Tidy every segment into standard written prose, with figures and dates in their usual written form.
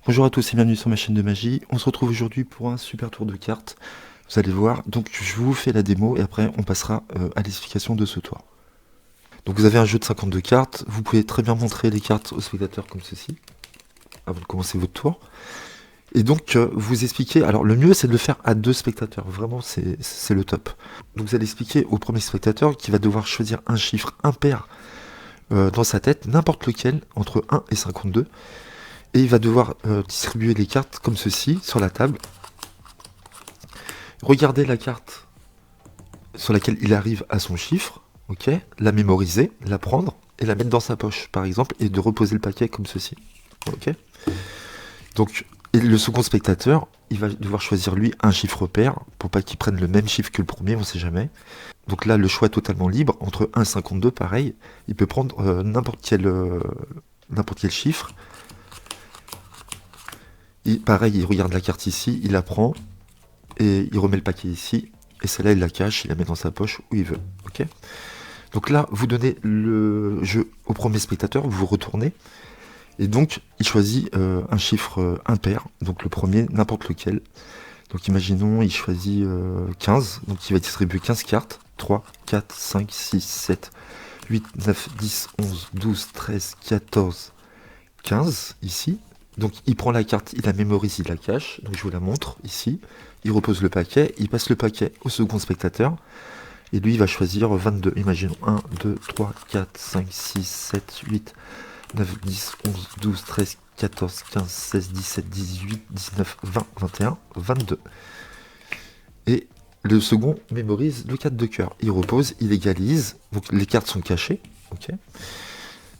Bonjour à tous et bienvenue sur ma chaîne de magie. On se retrouve aujourd'hui pour un super tour de cartes. Vous allez voir, donc je vous fais la démo et après on passera à l'explication de ce tour. Donc vous avez un jeu de 52 cartes, vous pouvez très bien montrer les cartes aux spectateurs comme ceci, avant de commencer votre tour. Et donc vous expliquez, alors le mieux c'est de le faire à 2 spectateurs, vraiment c'est le top. Donc vous allez expliquer au premier spectateur qui va devoir choisir un chiffre impair dans sa tête, n'importe lequel, entre 1 et 52. Et il va devoir distribuer les cartes comme ceci sur la table. Regardez la carte sur laquelle il arrive à son chiffre, ok, la mémoriser, la prendre et la mettre dans sa poche par exemple et de reposer le paquet comme ceci, ok. Donc et le second spectateur, il va devoir choisir lui un chiffre pair pour pas qu'il prenne le même chiffre que le premier, on sait jamais. Donc là le choix est totalement libre entre 1 et 52, pareil, il peut prendre n'importe quel chiffre. Et pareil, il regarde la carte ici, il la prend, et il remet le paquet ici, et celle-là il la cache, il la met dans sa poche où il veut. Ok. Donc là, vous donnez le jeu au premier spectateur, vous retournez, et donc il choisit un chiffre impair, donc le premier, n'importe lequel. Donc imaginons, il choisit 15, donc il va distribuer 15 cartes, 3, 4, 5, 6, 7, 8, 9, 10, 11, 12, 13, 14, 15, ici. Donc il prend la carte, il la mémorise, il la cache, donc je vous la montre ici. Il repose le paquet, il passe le paquet au second spectateur, et lui il va choisir 22. Imaginons 1, 2, 3, 4, 5, 6, 7, 8, 9, 10, 11, 12, 13, 14, 15, 16, 17, 18, 19, 20, 21, 22. Et le second mémorise le 4 de cœur. Il repose, il égalise, donc les cartes sont cachées. Ok.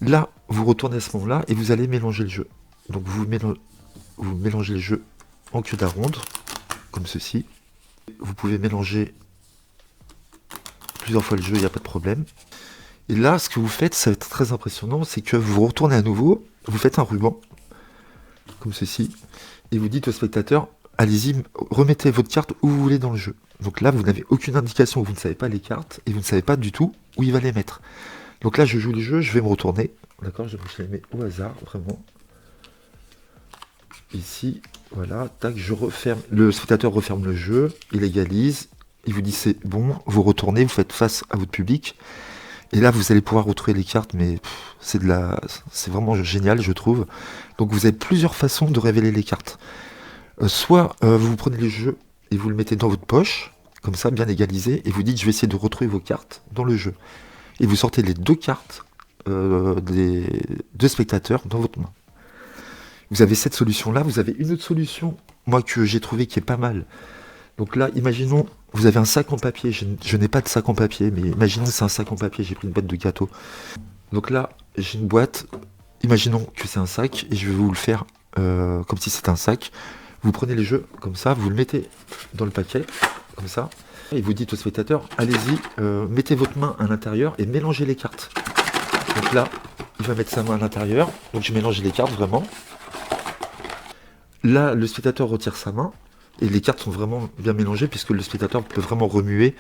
Là, vous retournez à ce moment-là et vous allez mélanger le jeu. Donc vous mélangez le jeu en queue d'aronde, comme ceci. Vous pouvez mélanger plusieurs fois le jeu, il n'y a pas de problème. Et là, ce que vous faites, ça va être très impressionnant, c'est que vous retournez à nouveau, vous faites un ruban, comme ceci, et vous dites au spectateur, allez-y, remettez votre carte où vous voulez dans le jeu. Donc là, vous n'avez aucune indication, vous ne savez pas les cartes, et vous ne savez pas du tout où il va les mettre. Donc là, je joue le jeu, je vais me retourner, d'accord, je les mets au hasard, vraiment. Ici, voilà, tac, je referme, le spectateur referme le jeu, il égalise, il vous dit c'est bon, vous retournez, vous faites face à votre public, et là vous allez pouvoir retrouver les cartes, mais c'est vraiment génial, je trouve. Donc vous avez plusieurs façons de révéler les cartes. Soit vous prenez le jeu et vous le mettez dans votre poche, comme ça, bien égalisé, et vous dites je vais essayer de retrouver vos cartes dans le jeu. Et vous sortez les 2 cartes des 2 spectateurs dans votre main. Vous avez cette solution-là, vous avez une autre solution, moi que j'ai trouvé qui est pas mal. Donc là, imaginons, vous avez un sac en papier, je n'ai pas de sac en papier, mais imaginons que c'est un sac en papier, j'ai pris une boîte de gâteaux. Donc là, j'ai une boîte, imaginons que c'est un sac, et je vais vous le faire comme si c'était un sac. Vous prenez les jeux comme ça, vous le mettez dans le paquet, comme ça, et vous dites au spectateur, allez-y, mettez votre main à l'intérieur et mélangez les cartes. Donc là, il va mettre sa main à l'intérieur, donc je mélange les cartes vraiment. Là, le spectateur retire sa main, et les cartes sont vraiment bien mélangées, puisque le spectateur peut vraiment remuer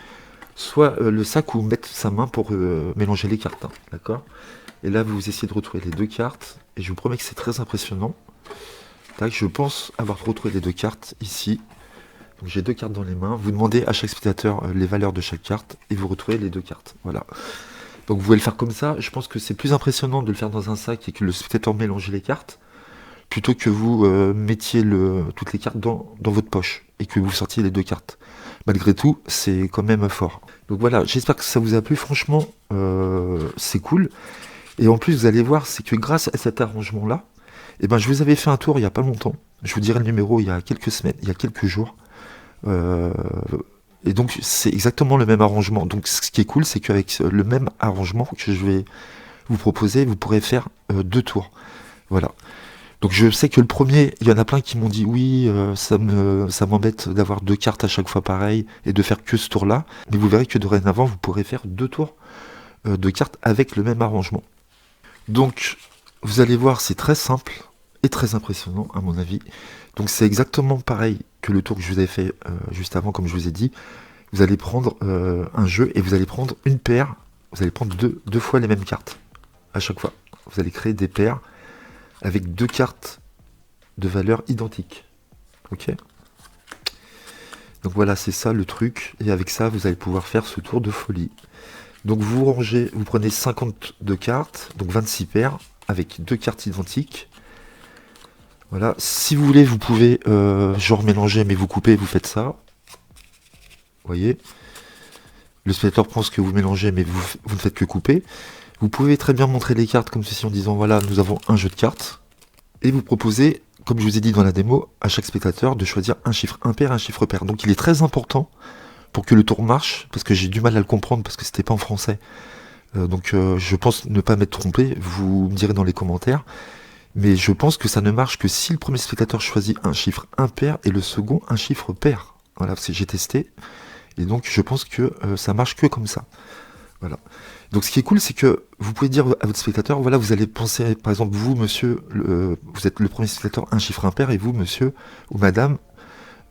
soit le sac ou mettre sa main pour mélanger les cartes, hein, d'accord. Et là, vous essayez de retrouver les 2 cartes, et je vous promets que c'est très impressionnant. Tac, je pense avoir retrouvé les 2 cartes ici. Donc j'ai 2 cartes dans les mains, vous demandez à chaque spectateur les valeurs de chaque carte, et vous retrouvez les 2 cartes, voilà. Donc vous pouvez le faire comme ça, je pense que c'est plus impressionnant de le faire dans un sac et que le spectateur mélange les cartes, plutôt que vous mettiez toutes les cartes dans votre poche et que vous sortiez les 2 cartes. Malgré tout, c'est quand même fort. Donc voilà, j'espère que ça vous a plu, franchement, c'est cool. Et en plus, vous allez voir, c'est que grâce à cet arrangement-là, eh ben, je vous avais fait un tour il n'y a pas longtemps. Je vous dirai le numéro il y a quelques semaines, il y a quelques jours. Et donc, c'est exactement le même arrangement. Donc, ce qui est cool, c'est qu'avec le même arrangement que je vais vous proposer, vous pourrez faire 2 tours. Voilà. Donc je sais que le premier, il y en a plein qui m'ont dit oui, ça m'embête d'avoir 2 cartes à chaque fois pareil et de faire que ce tour-là. Mais vous verrez que dorénavant, vous pourrez faire 2 tours de cartes avec le même arrangement. Donc vous allez voir, c'est très simple et très impressionnant à mon avis. Donc c'est exactement pareil que le tour que je vous ai fait juste avant, comme je vous ai dit. Vous allez prendre un jeu et vous allez prendre une paire. Vous allez prendre deux fois les mêmes cartes à chaque fois. Vous allez créer des paires avec 2 cartes de valeurs identiques. Ok? Donc voilà, c'est ça le truc. Et avec ça, vous allez pouvoir faire ce tour de folie. Donc vous rangez, vous prenez 52 cartes, donc 26 paires, avec 2 cartes identiques. Voilà, si vous voulez, vous pouvez genre mélanger, mais vous coupez, vous faites ça. Vous voyez? Le spectateur pense que vous mélangez, mais vous ne faites que couper. Vous pouvez très bien montrer les cartes comme ceci en disant, voilà, nous avons un jeu de cartes. Et vous proposez, comme je vous ai dit dans la démo, à chaque spectateur de choisir un chiffre impair et un chiffre pair. Donc il est très important pour que le tour marche, parce que j'ai du mal à le comprendre, parce que c'était pas en français. Donc je pense ne pas m'être trompé, vous me direz dans les commentaires. Mais je pense que ça ne marche que si le premier spectateur choisit un chiffre impair et le second un chiffre pair. Voilà, parce que j'ai testé. Et donc je pense que ça marche que comme ça. Voilà. Donc ce qui est cool, c'est que vous pouvez dire à votre spectateur, voilà, vous allez penser, par exemple, vous, monsieur, vous êtes le premier spectateur, un chiffre impair, et vous, monsieur ou madame,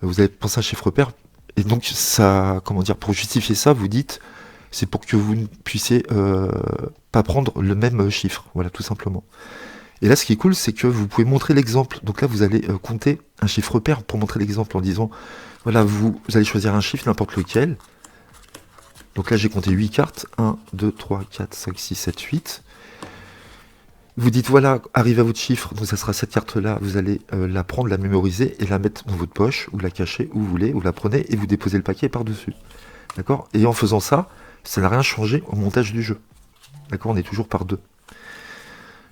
vous allez penser un chiffre pair. Et donc ça, comment dire, pour justifier ça, vous dites, c'est pour que vous ne puissiez pas prendre le même chiffre. Voilà, tout simplement. Et là, ce qui est cool, c'est que vous pouvez montrer l'exemple. Donc là, vous allez compter un chiffre pair pour montrer l'exemple en disant, voilà, vous allez choisir un chiffre, n'importe lequel. Donc là, j'ai compté 8 cartes. 1, 2, 3, 4, 5, 6, 7, 8. Vous dites, voilà, arrivez à votre chiffre. Donc ça sera cette carte-là. Vous allez la prendre, la mémoriser et la mettre dans votre poche ou la cacher où vous voulez. Vous la prenez et vous déposez le paquet par-dessus. D'accord? Et en faisant ça, ça n'a rien changé au montage du jeu. D'accord? On est toujours par deux.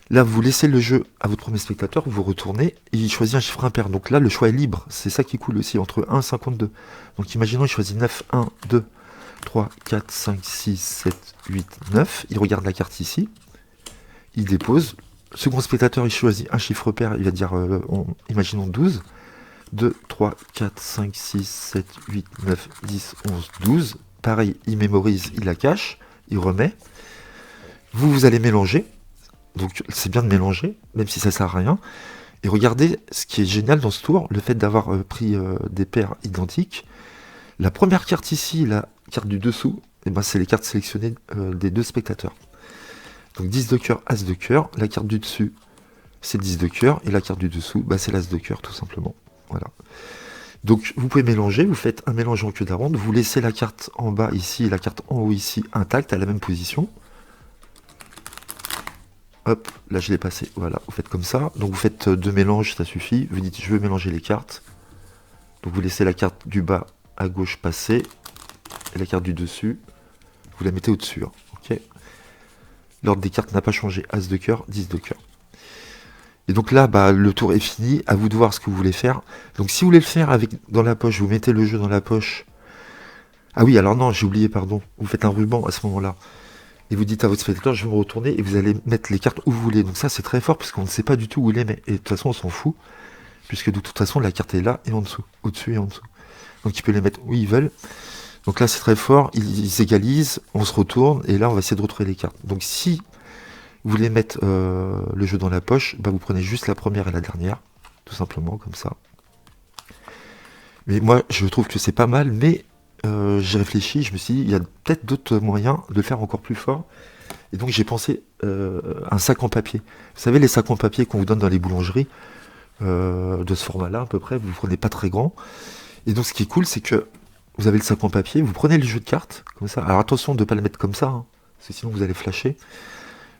Là, vous laissez le jeu à votre premier spectateur, vous retournez, et il choisit un chiffre impair. Donc là, le choix est libre. C'est ça qui est cool aussi, entre 1 et 52. Donc imaginons, il choisit 9, 1, 2, 3, 4, 5, 6, 7, 8, 9. Il regarde la carte ici. Il dépose. Second spectateur, il choisit un chiffre pair. Il va dire, imaginons 12. 2, 3, 4, 5, 6, 7, 8, 9, 10, 11, 12. Pareil, il mémorise, il la cache. Il remet. Vous allez mélanger. Donc c'est bien de mélanger, même si ça sert à rien. Et regardez ce qui est génial dans ce tour, le fait d'avoir pris des paires identiques. La première carte ici, la carte du dessous, eh ben, c'est les cartes sélectionnées des deux spectateurs. Donc 10 de cœur, As de cœur. La carte du dessus, c'est 10 de cœur. Et la carte du dessous, bah, c'est l'As de cœur, tout simplement. Voilà. Donc vous pouvez mélanger, vous faites un mélange en queue d'aronde, vous laissez la carte en bas ici et la carte en haut ici intacte à la même position. Hop, là je l'ai passé, voilà, vous faites comme ça. Donc vous faites deux mélanges, ça suffit. Vous dites je veux mélanger les cartes. Donc vous laissez la carte du bas à gauche passer. Et la carte du dessus, vous la mettez au-dessus. Hein, ok. L'ordre des cartes n'a pas changé. As de cœur, 10 de cœur. Et donc là, bah, le tour est fini. À vous de voir ce que vous voulez faire. Donc si vous voulez le faire avec dans la poche, vous mettez le jeu dans la poche. Ah oui, alors non, j'ai oublié, pardon. Vous faites un ruban à ce moment-là. Et vous dites à votre spectateur, je vais me retourner et vous allez mettre les cartes où vous voulez. Donc ça, c'est très fort parce qu'on ne sait pas du tout où il les met. Et de toute façon, on s'en fout. Puisque de toute façon, la carte est là et en dessous. Au-dessus et en dessous. Donc ils peuvent les mettre où ils veulent. Donc là, c'est très fort. Ils égalisent. On se retourne. Et là, on va essayer de retrouver les cartes. Donc si vous voulez mettre le jeu dans la poche, bah, vous prenez juste la première et la dernière. Tout simplement, comme ça. Mais moi, je trouve que c'est pas mal. Mais j'ai réfléchi, je me suis dit, il y a peut-être d'autres moyens de le faire encore plus fort. Et donc j'ai pensé un sac en papier. Vous savez, les sacs en papier qu'on vous donne dans les boulangeries, de ce format-là à peu près, vous ne prenez pas très grand. Et donc ce qui est cool, c'est que vous avez le sac en papier, vous prenez le jeu de cartes, comme ça. Alors attention de ne pas le mettre comme ça, hein, parce que sinon vous allez flasher.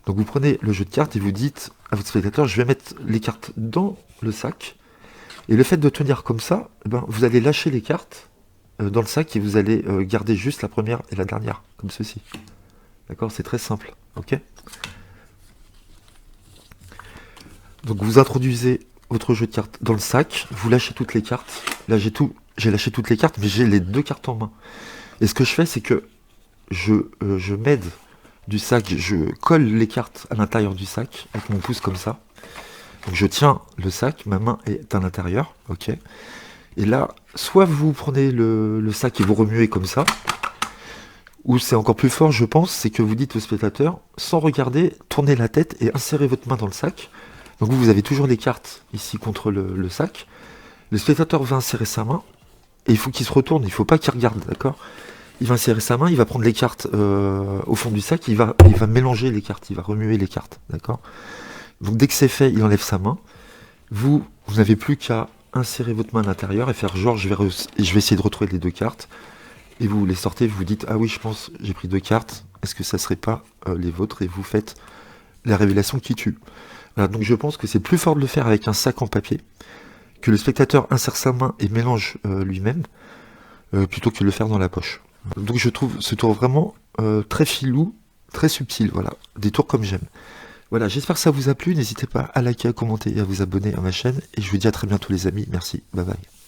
Donc vous prenez le jeu de cartes et vous dites à votre spectateur, je vais mettre les cartes dans le sac. Et le fait de tenir comme ça, eh ben, vous allez lâcher les cartes dans le sac et vous allez garder juste la première et la dernière, comme ceci. D'accord, c'est très simple, ok. Donc vous introduisez votre jeu de cartes dans le sac, vous lâchez toutes les cartes. Là j'ai lâché toutes les cartes, mais j'ai les deux cartes en main. Et ce que je fais, c'est que je m'aide du sac, je colle les cartes à l'intérieur du sac avec mon pouce comme ça. Donc je tiens le sac, ma main est à l'intérieur, ok. Et là, soit vous prenez le sac et vous remuez comme ça, ou c'est encore plus fort, je pense, c'est que vous dites au spectateur, sans regarder, tournez la tête et insérez votre main dans le sac. Donc vous avez toujours les cartes ici contre le sac. Le spectateur va insérer sa main, et il faut qu'il se retourne, il ne faut pas qu'il regarde, d'accord. Il va insérer sa main, il va prendre les cartes au fond du sac, il va mélanger les cartes, il va remuer les cartes, d'accord. Donc dès que c'est fait, il enlève sa main, Vous n'avez plus qu'à insérer votre main à l'intérieur et faire genre, je vais essayer de retrouver les 2 cartes. Et vous les sortez, vous dites, ah oui, je pense, j'ai pris 2 cartes, est-ce que ça serait pas les vôtres? Et vous faites la révélation qui tue. Voilà, donc je pense que c'est plus fort de le faire avec un sac en papier, que le spectateur insère sa main et mélange lui-même, plutôt que de le faire dans la poche. Donc je trouve ce tour vraiment très filou, très subtil, voilà, des tours comme j'aime. Voilà, j'espère que ça vous a plu, n'hésitez pas à liker, à commenter et à vous abonner à ma chaîne, et je vous dis à très bientôt les amis, merci, bye bye.